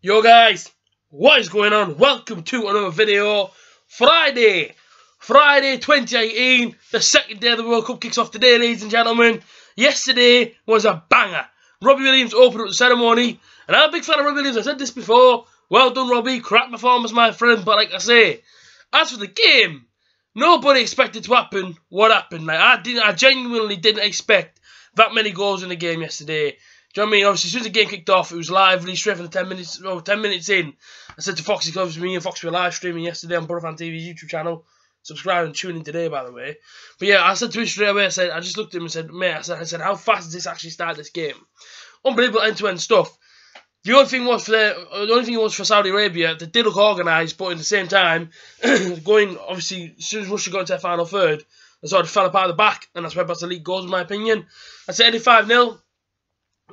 Yo guys, what is going on? Welcome to another video. Friday 2018, the second day of the World Cup kicks off today, ladies and gentlemen. Yesterday was a banger. Robbie Williams opened up the ceremony, and I'm a big fan of Robbie Williams. I said this before. Well done, Robbie. Crap performance, my friend. But like I say, as for the game, nobody expected to happen what happened. Like I genuinely didn't expect that many goals in the game yesterday. Do you know what I mean? Obviously, as soon as the game kicked off, it was lively, straight from the 10 minutes in. I said to Foxy, because me and Foxy were live streaming yesterday on Brotherfan TV's YouTube channel. Subscribe and tune in today, by the way. But yeah, I said to him straight away, I just looked at him and said, mate, I said, how fast does this actually start this game? Unbelievable end-to-end stuff. The only thing was for Saudi Arabia, they did look organised, but at the same time, obviously, as soon as Russia got into their final third, they sort of fell apart at the back, and that's where the league goes, in my opinion. I said, 5-0.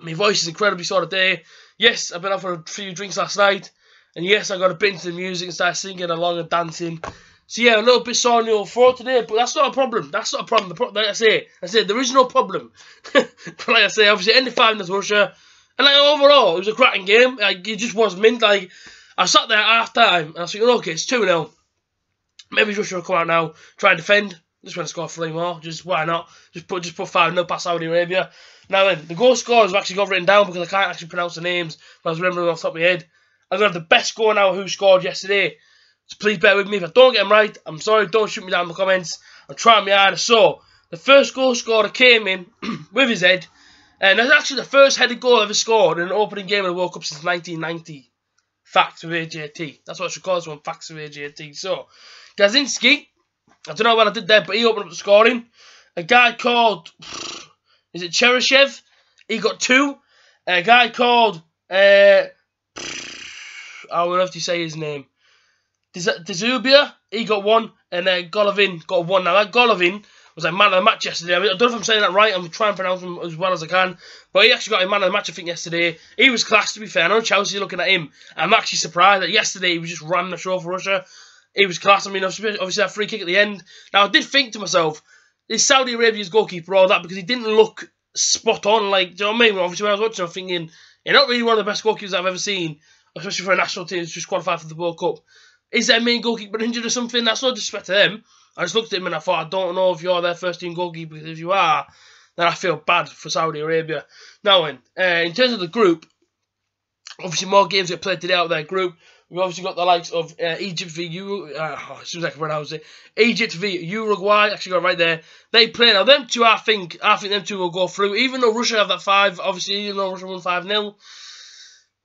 My voice is incredibly sore today. Yes, I've been out for a few drinks last night. And yes, I got a bit into the music and started singing along and dancing. So yeah, a little bit sore on the old throat today, but that's not a problem. That's not a problem. Like I say, there is no problem. But like I say, obviously, ended 5-0 to Russia. And like overall, it was a cracking game. Like, it just was mint. Like, I sat there at half-time, and I was thinking, okay, it's 2-0. Maybe Russia will come out now, try and defend. Just want to score 3 more. Just why not? Just put 5-0 past Saudi Arabia. Now then, the goal scorers have actually got written down because I can't actually pronounce the names, but I was remembering off the top of my head. I'm going to have the best score now who scored yesterday. So please bear with me. If I don't get them right, I'm sorry, don't shoot me down in the comments. I'm trying my hardest. So, the first goal scorer came in with his head, and that's actually the first headed goal ever scored in an opening game of the World Cup since 1990. Facts with A.J.T. That's what I should call this one, facts with A.J.T. So, Gazinski, I don't know what I did there, but he opened up the scoring. A guy called, is it Cheryshev? He got 2. A guy called, I don't know if you say his name. Dzubia, he got 1. And Golovin got 1. Now, that Golovin was like man of the match yesterday. I mean, I don't know if I'm saying that right. I'm trying to pronounce him as well as I can. But he actually got a man of the match, I think, yesterday. He was class, to be fair. I know Chelsea looking at him. I'm actually surprised that yesterday he was just running the show for Russia. He was class. I mean, obviously that free kick at the end. Now, I did think to myself, is Saudi Arabia's goalkeeper all that? Because he didn't look spot on. Like, do you know what I mean? Obviously, when I was watching, I'm thinking, you're not really one of the best goalkeepers I've ever seen, especially for a national team that's just qualified for the World Cup. Is their main goalkeeper injured or something? That's no disrespect to them. I just looked at him and I thought, I don't know if you're their first team goalkeeper, because if you are, then I feel bad for Saudi Arabia. Now, in terms of the group, obviously more games get played today out of their group. We've obviously got the likes of Egypt v as soon as I can pronounce it. Egypt v Uruguay, actually got it right there. They play now. Them two, I think them two will go through. Even though Russia have that 5, obviously, even though Russia won 5-0,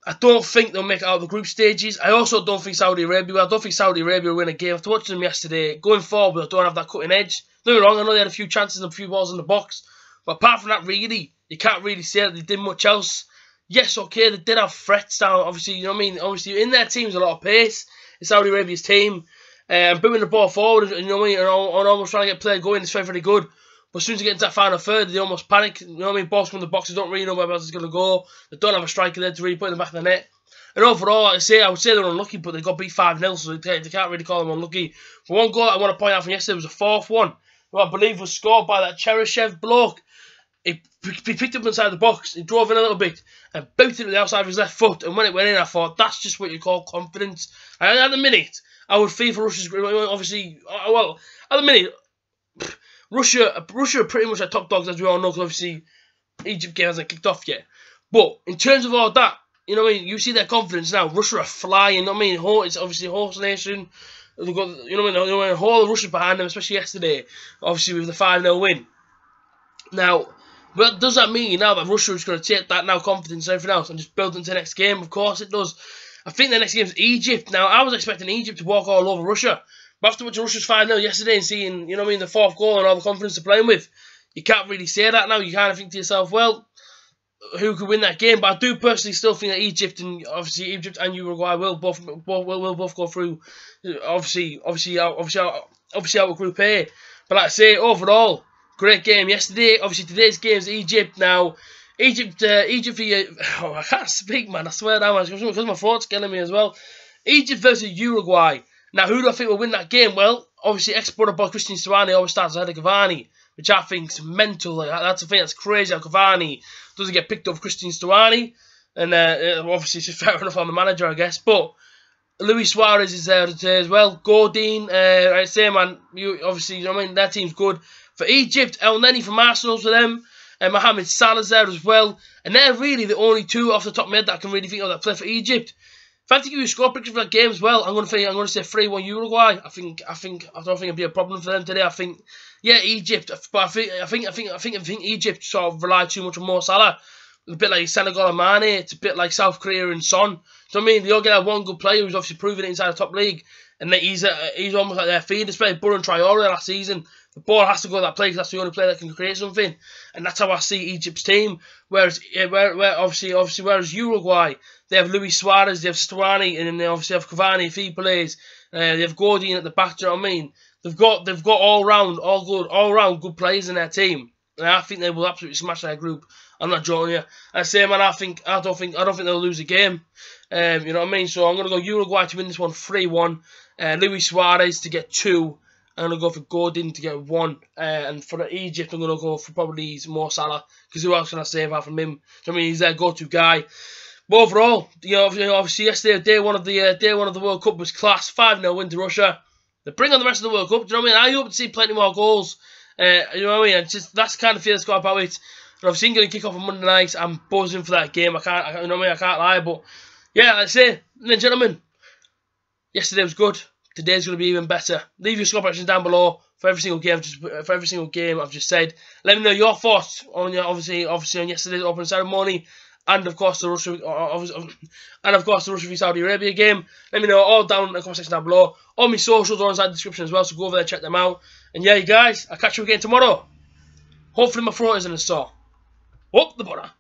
I don't think they'll make it out of the group stages. I also don't think Saudi Arabia will win a game. After watching them yesterday, going forward, they don't have that cutting edge. Don't get me wrong, I know they had a few chances and a few balls in the box, but apart from that, really, you can't really say that they did much else. Yes, okay, they did have threats down, obviously, you know what I mean? Obviously, in their team's a lot of pace. It's Saudi Arabia's team. Booting the ball forward, you know what I mean? And almost trying to get play going, it's very, very good. But as soon as they get into that final third, they almost panic. You know what I mean? Balls from the boxes, don't really know where else it's going to go. They don't have a striker there to really put in the back of the net. And overall, I would say they're unlucky, but they got beat 5-0, so they can't really call them unlucky. But one goal I want to point out from yesterday was the 4th one, who I believe was scored by that Cheryshev bloke. He picked up inside the box, he drove in a little bit, and booted it with the outside of his left foot, and when it went in, I thought, that's just what you call confidence. And at the minute, I would feel for Russia's, obviously, well, at the minute, Russia are pretty much our top dogs, as we all know, because obviously, Egypt game hasn't kicked off yet. But, in terms of all that, you know what I mean, you see their confidence now. Russia are flying, you know what I mean? It's obviously a host nation. They've got, you know what I mean, a whole of Russia behind them, especially yesterday, obviously with the 5-0 win. Now, but does that mean now that Russia is going to take that now confidence and everything else and just build into the next game? Of course it does. I think the next game is Egypt. Now, I was expecting Egypt to walk all over Russia. But after watching Russia's 5-0 yesterday and seeing, you know what I mean, the 4th goal and all the confidence they're playing with, you can't really say that now. You kind of think to yourself, well, who could win that game? But I do personally still think that Egypt and Uruguay will both go through. Obviously out of Group A. But like I say, overall, great game yesterday. Obviously today's game is Egypt. Now Egypt I can't speak, man. I swear down, because my throat's killing me as well. Egypt versus Uruguay. Now who do I think will win that game? Well, obviously exporter by Christian Stuani always starts ahead of Cavani, which I think is mental. Like, that's the thing that's crazy how Cavani doesn't get picked up Christian Stuani. And obviously it's fair enough on the manager, I guess. But Luis Suarez is there today as well. Godin, I say, man, obviously, you know what I mean, their team's good. For Egypt, El Neni from Arsenal's for them. And Mohamed Salah's there as well. And they're really the only two off the top of my head that I can really think of that play for Egypt. If I have to give you a score prediction for that game as well, I'm going to say 3-1 Uruguay. I don't think it'd be a problem for them today. I think, yeah, Egypt, but I think Egypt sort of rely too much on Mo Salah. It's a bit like Senegal and Mane. It's a bit like South Korea and Son. So I mean, they all get that one good player who's obviously proven it inside the top league, and that he's almost like their feed. Especially Burren Traore last season. The ball has to go to that player because that's the only player that can create something, and that's how I see Egypt's team. Whereas whereas Uruguay, they have Luis Suarez, they have Stuani, and then they obviously have Cavani if he plays. They have Godin at the back. Do you know what I mean? They've got all round good players in their team, and I think they will absolutely smash their group. I'm not joking you. I say, man, I don't think they'll lose a game. You know what I mean? So I'm gonna go Uruguay to win this one 3-1. Luis Suarez to get 2. I'm going to go for Godin to get 1. And for Egypt, I'm going to go for probably Mo Salah. Because who else can I save out from him? So, I mean, he's their go-to guy. But overall, you know, obviously yesterday, day one of the World Cup was class. 5-0 win to Russia. They bring on the rest of the World Cup. Do you know what I mean? I hope to see plenty more goals. You know what I mean? It's just, that's the kind of feel that's got about it. And obviously, going to kick off on Monday night. I'm buzzing for that game. You know what I mean? I can't lie. But yeah, like I say, ladies and gentlemen, yesterday was good. Today's going to be even better. Leave your score predictions down below for every single game. I've just said. Let me know your thoughts on obviously on yesterday's opening ceremony, and of course the Russia v Saudi Arabia game. Let me know all down in the comment section down below. All my socials are inside the description as well, so go over there and check them out. And yeah, you guys, I'll catch you again tomorrow. Hopefully my throat isn't as sore. Up the butter.